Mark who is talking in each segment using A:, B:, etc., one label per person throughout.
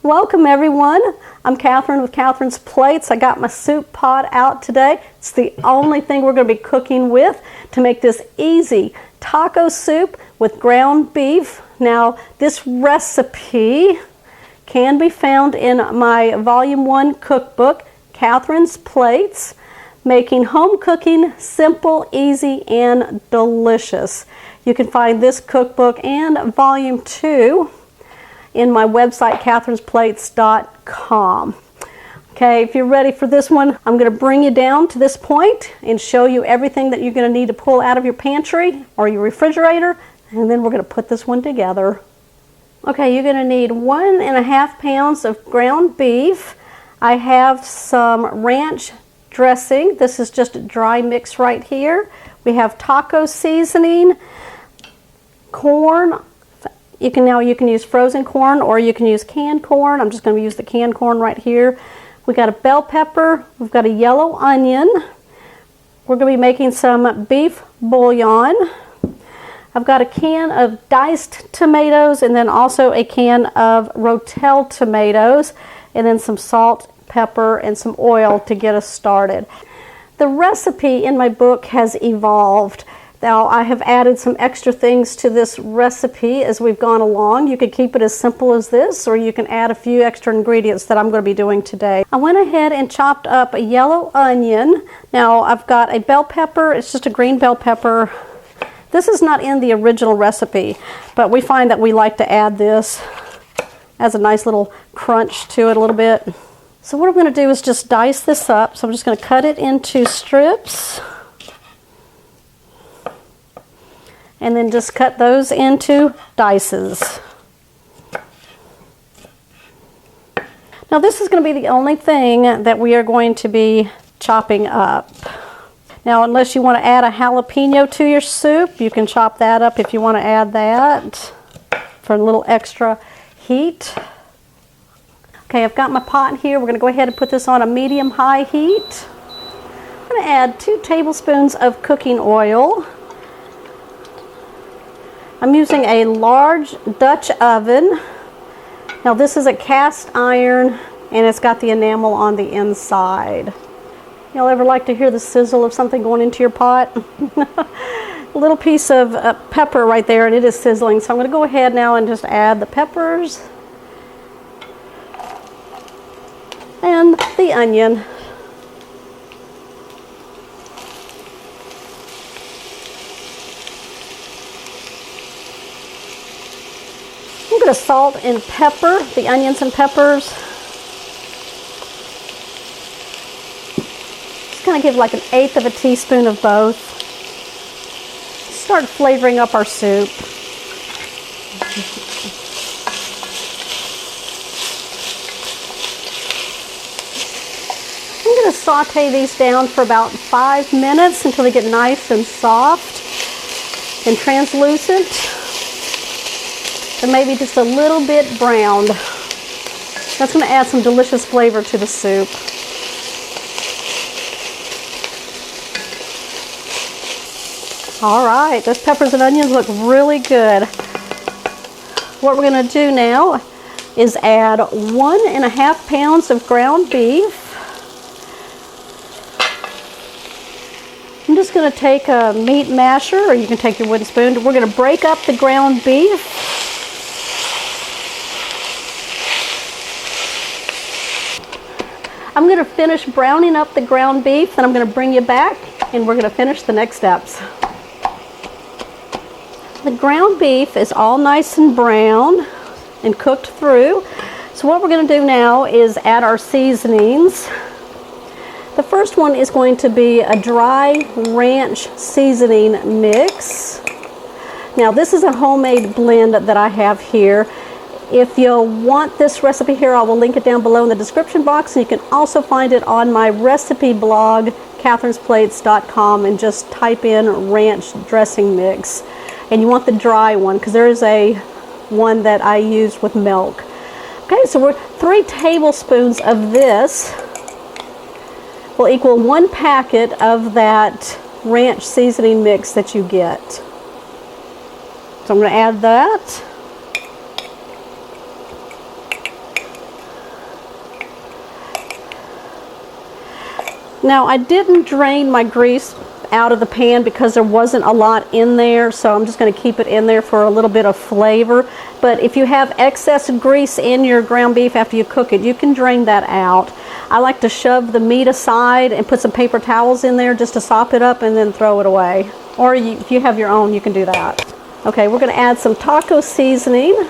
A: Welcome everyone. I'm Catherine with Catherine's Plates. I got my soup pot out today. It's the only thing we're going to be cooking with to make this easy taco soup with ground beef. Now this recipe can be found in my Volume 1 cookbook, Catherine's Plates, making home cooking simple, easy, and delicious. You can find this cookbook and Volume 2 in my website, catherinesplates.com. Okay, if you're ready for this one, I'm going to bring you down to this point and show you everything that you're going to need to pull out of your pantry or your refrigerator, and then we're going to put this one together. Okay, you're going to need 1.5 pounds of ground beef. I have some ranch dressing. This is just a dry mix right here. We have taco seasoning, corn. You can use frozen corn or you can use canned corn. I'm just going to use the canned corn right here. We got a bell pepper. We've got a yellow onion. We're going to be making some beef bouillon. I've got a can of diced tomatoes and then also a can of Rotel tomatoes, and then some salt, pepper, and some oil to get us started. The recipe in my book has evolved. Now I have added some extra things to this recipe as we've gone along. You could keep it as simple as this, or you can add a few extra ingredients that I'm going to be doing today. I went ahead and chopped up a yellow onion. Now I've got a bell pepper. It's just a green bell pepper. This is not in the original recipe, but we find that we like to add this as a nice little crunch to it a little bit. So what I'm going to do is just dice this up. So I'm just going to cut it into strips. And then just cut those into dices. Now this is going to be the only thing that we are going to be chopping up. Now unless you want to add a jalapeno to your soup, you can chop that up if you want to add that for a little extra heat. Okay, I've got my pot here. We're going to go ahead and put this on a medium-high heat. I'm going to add 2 tablespoons of cooking oil. I'm using a large Dutch oven. Now this is a cast iron and it's got the enamel on the inside. Y'all ever like to hear the sizzle of something going into your pot? A little piece of pepper right there and it is sizzling. So I'm going to go ahead now and just add the peppers and the onion. I'm going to salt and pepper the onions and peppers. Just kind of give like 1/8 of a teaspoon of both. Start flavoring up our soup. I'm going to saute these down for about 5 minutes until they get nice and soft and translucent. And maybe just a little bit browned. That's going to add some delicious flavor to the soup. All right, those peppers and onions look really good. What we're going to do now is add 1.5 pounds of ground beef. I'm just going to take a meat masher, or you can take your wooden spoon. We're going to break up the ground beef. I'm going to finish browning up the ground beef, then I'm going to bring you back and we're going to finish the next steps. The ground beef is all nice and brown and cooked through. So what we're going to do now is add our seasonings. The first one is going to be a dry ranch seasoning mix. Now this is a homemade blend that I have here. If you want this recipe here, I will link it down below in the description box, and you can also find it on my recipe blog, catherinesplates.com, and just type in ranch dressing mix. And you want the dry one because there is a one that I use with milk. Okay, so 3 tablespoons of this will equal 1 packet of that ranch seasoning mix that you get. So I'm going to add that. Now I didn't drain my grease out of the pan because there wasn't a lot in there, so I'm just going to keep it in there for a little bit of flavor. But if you have excess grease in your ground beef after you cook it, you can drain that out. I like to shove the meat aside and put some paper towels in there just to sop it up and then throw it away. Or if you have your own, you can do that. Okay, we're going to add some taco seasoning.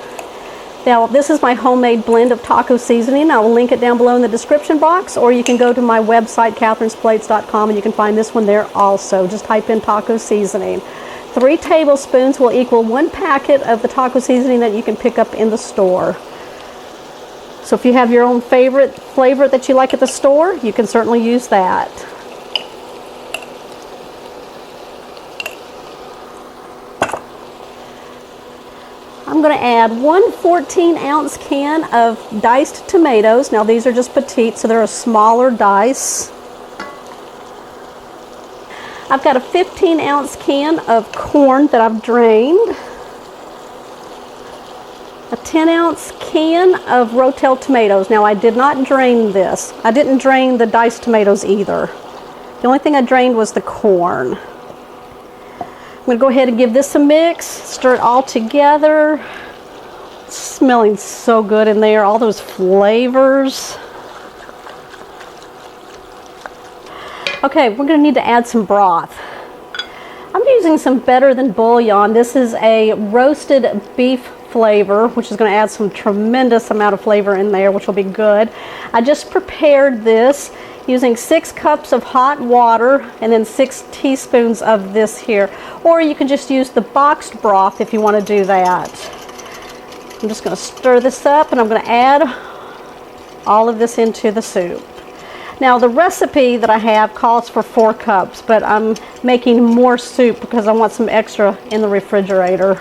A: Now, this is my homemade blend of taco seasoning. I will link it down below in the description box, or you can go to my website, catherinesplates.com, and you can find this one there also. Just type in taco seasoning. 3 tablespoons will equal 1 packet of the taco seasoning that you can pick up in the store. So if you have your own favorite flavor that you like at the store, you can certainly use that. I'm going to add 1 14-ounce can of diced tomatoes. Now these are just petite, so they're a smaller dice. I've got a 15-ounce can of corn that I've drained. A 10-ounce can of Rotel tomatoes. Now I did not drain this. I didn't drain the diced tomatoes either. The only thing I drained was the corn. I'm going to go ahead and give this a mix, stir it all together. It's smelling so good in there, all those flavors. Okay, we're going to need to add some broth. I'm using some Better Than Bouillon. This is a roasted beef flavor, which is going to add some tremendous amount of flavor in there, which will be good. I just prepared this using 6 cups of hot water and then 6 teaspoons of this here. Or you can just use the boxed broth if you want to do that. I'm just going to stir this up and I'm going to add all of this into the soup. Now the recipe that I have calls for 4 cups, but I'm making more soup because I want some extra in the refrigerator.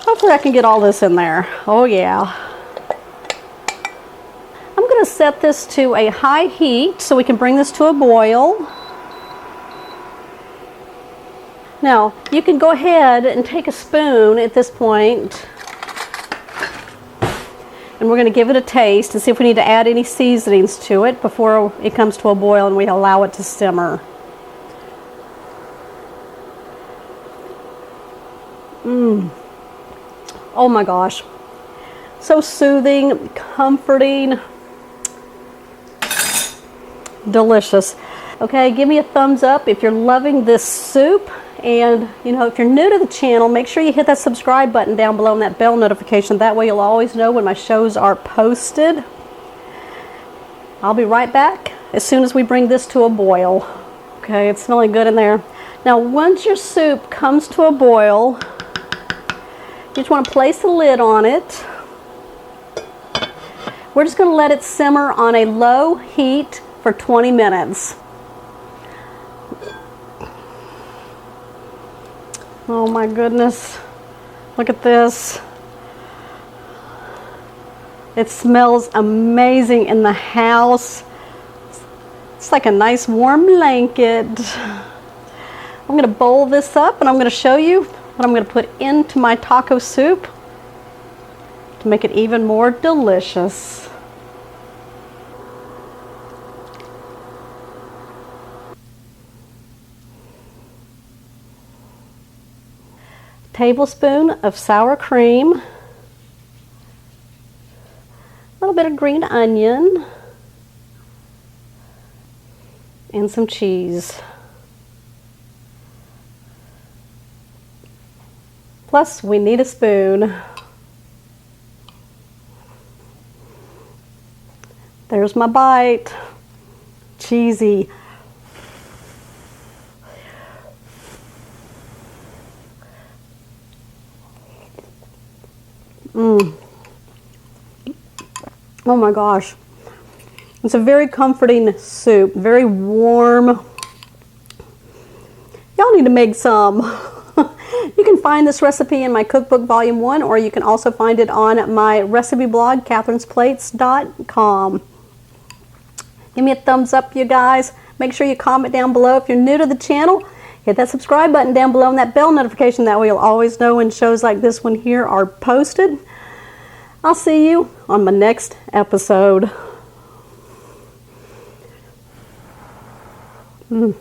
A: Hopefully I can get all this in there. Oh yeah. I'm going to set this to a high heat so we can bring this to a boil. Now you can go ahead and take a spoon at this point and we're going to give it a taste and see if we need to add any seasonings to it before it comes to a boil and we allow it to simmer. Oh my gosh, so soothing, comforting, delicious. Okay, give me a thumbs up if you're loving this soup, and you know, if you're new to the channel, make sure you hit that subscribe button down below and that bell notification. That way you'll always know when my shows are posted. I'll be right back as soon as we bring this to a boil. Okay, it's smelling good in there. Now once your soup comes to a boil, you just want to place a lid on it. We're just going to let it simmer on a low heat for 20 minutes. Oh my goodness. Look at this. It smells amazing in the house. It's like a nice warm blanket. I'm going to bowl this up and I'm going to show you what I'm going to put into my taco soup to make it even more delicious. Tablespoon of sour cream, a little bit of green onion, and some cheese. Plus, we need a spoon. There's my bite. Cheesy. Oh my gosh. It's a very comforting soup, very warm. Y'all need to make some. You can find this recipe in my cookbook volume 1, or you can also find it on my recipe blog, catherinesplates.com. Give me a thumbs up, you guys. Make sure you comment down below if you're new to the channel. Hit that subscribe button down below and that bell notification. That way you'll always know when shows like this one here are posted. I'll see you on my next episode. Mm.